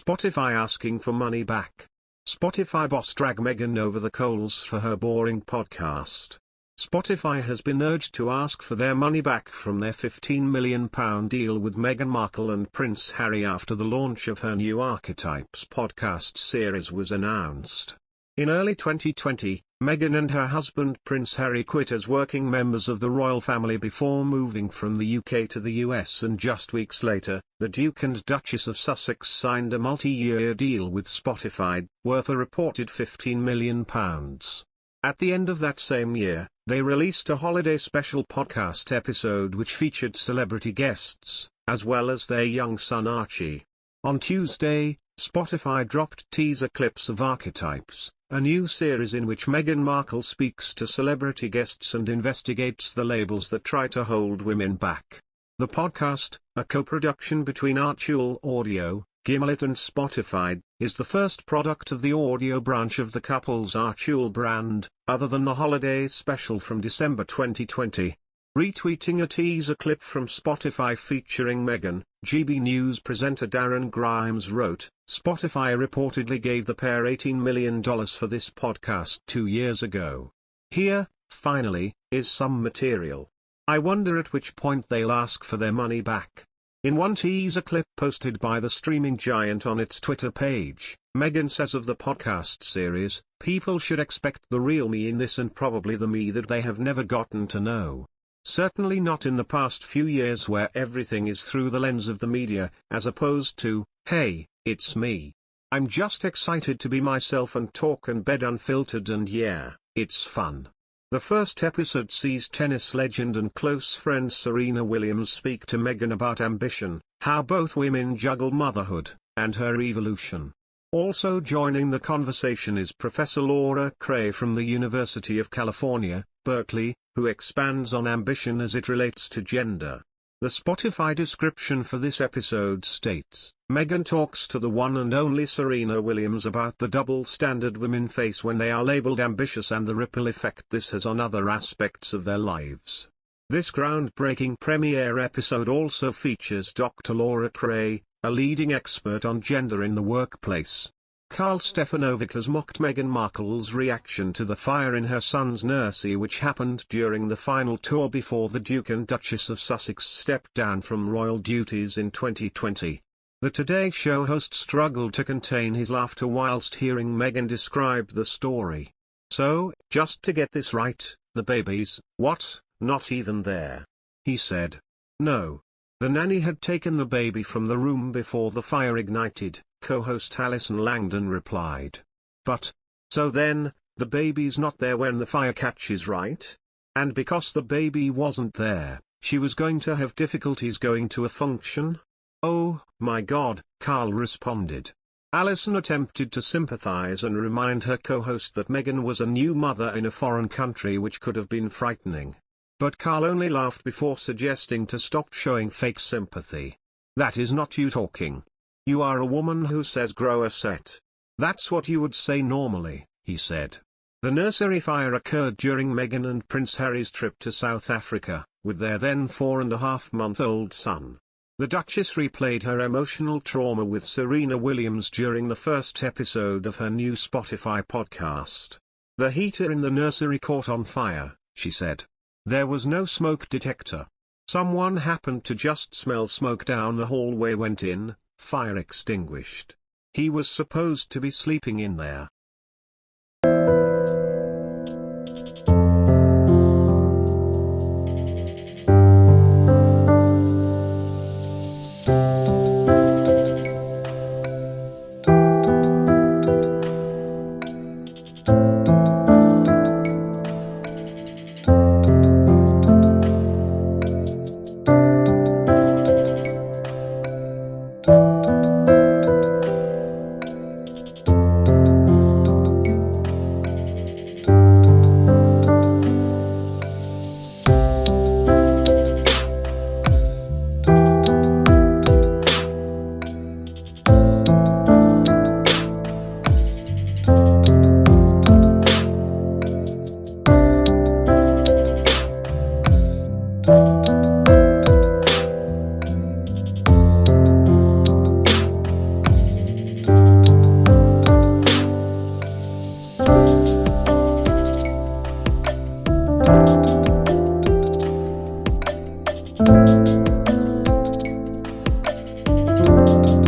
Spotify asking for money back. Spotify boss drag Meghan over the coals for her boring podcast. Spotify has been urged to ask for their money back from their £15 million deal with Meghan Markle and Prince Harry after the launch of her new Archetypes podcast series was announced. In early 2020, Meghan and her husband Prince Harry quit as working members of the royal family before moving from the UK to the US, and just weeks later, the Duke and Duchess of Sussex signed a multi-year deal with Spotify, worth a reported £15 million. At the end of that same year, they released a holiday special podcast episode which featured celebrity guests, as well as their young son Archie. On Tuesday, Spotify dropped teaser clips of Archetypes, a new series in which Meghan Markle speaks to celebrity guests and investigates the labels that try to hold women back. The podcast, a co-production between Archie Audio, Gimlet and Spotify, is the first product of the audio branch of the couple's Archie brand, other than the holiday special from December 2020. Retweeting a teaser clip from Spotify featuring Meghan, GB News presenter Darren Grimes wrote, "Spotify reportedly gave the pair $18 million for this podcast 2 years ago. Here, finally, is some material. I wonder at which point they'll ask for their money back." In one teaser clip posted by the streaming giant on its Twitter page, Meghan says of the podcast series, "People should expect the real me in this, and probably the me that they have never gotten to know. Certainly not in the past few years where everything is through the lens of the media, as opposed to, hey, it's me. I'm just excited to be myself and talk and bed unfiltered, and yeah, it's fun." The first episode sees tennis legend and close friend Serena Williams speak to Meghan about ambition, how both women juggle motherhood, and her evolution. Also joining the conversation is Professor Laura Cray from the University of California, Berkeley, who expands on ambition as it relates to gender. The Spotify description for this episode states, Meghan talks to the one and only Serena Williams about the double standard women face when they are labeled ambitious and the ripple effect this has on other aspects of their lives. This groundbreaking premiere episode also features Dr. Laura Cray, a leading expert on gender in the workplace. Carl Stefanovic has mocked Meghan Markle's reaction to the fire in her son's nursery, which happened during the final tour before the Duke and Duchess of Sussex stepped down from royal duties in 2020. The Today Show host struggled to contain his laughter whilst hearing Meghan describe the story. "So, just to get this right, the baby's, what, not even there?" he said. "No. The nanny had taken the baby from the room before the fire ignited," co-host Alison Langdon replied. "But, so then, the baby's not there when the fire catches, right? And because the baby wasn't there, she was going to have difficulties going to a function?" "Oh, my God," Carl responded. Alison attempted to sympathize and remind her co-host that Meghan was a new mother in a foreign country, which could have been frightening. But Carl only laughed before suggesting to stop showing fake sympathy. "That is not you talking. You are a woman who says grow a set. That's what you would say normally," he said. The nursery fire occurred during Meghan and Prince Harry's trip to South Africa, with their then 4.5-month-old son. The Duchess replayed her emotional trauma with Serena Williams during the first episode of her new Spotify podcast. "The heater in the nursery caught on fire," she said. "There was no smoke detector. Someone happened to just smell smoke down the hallway, went in, fire extinguished. He was supposed to be sleeping in there." Bye.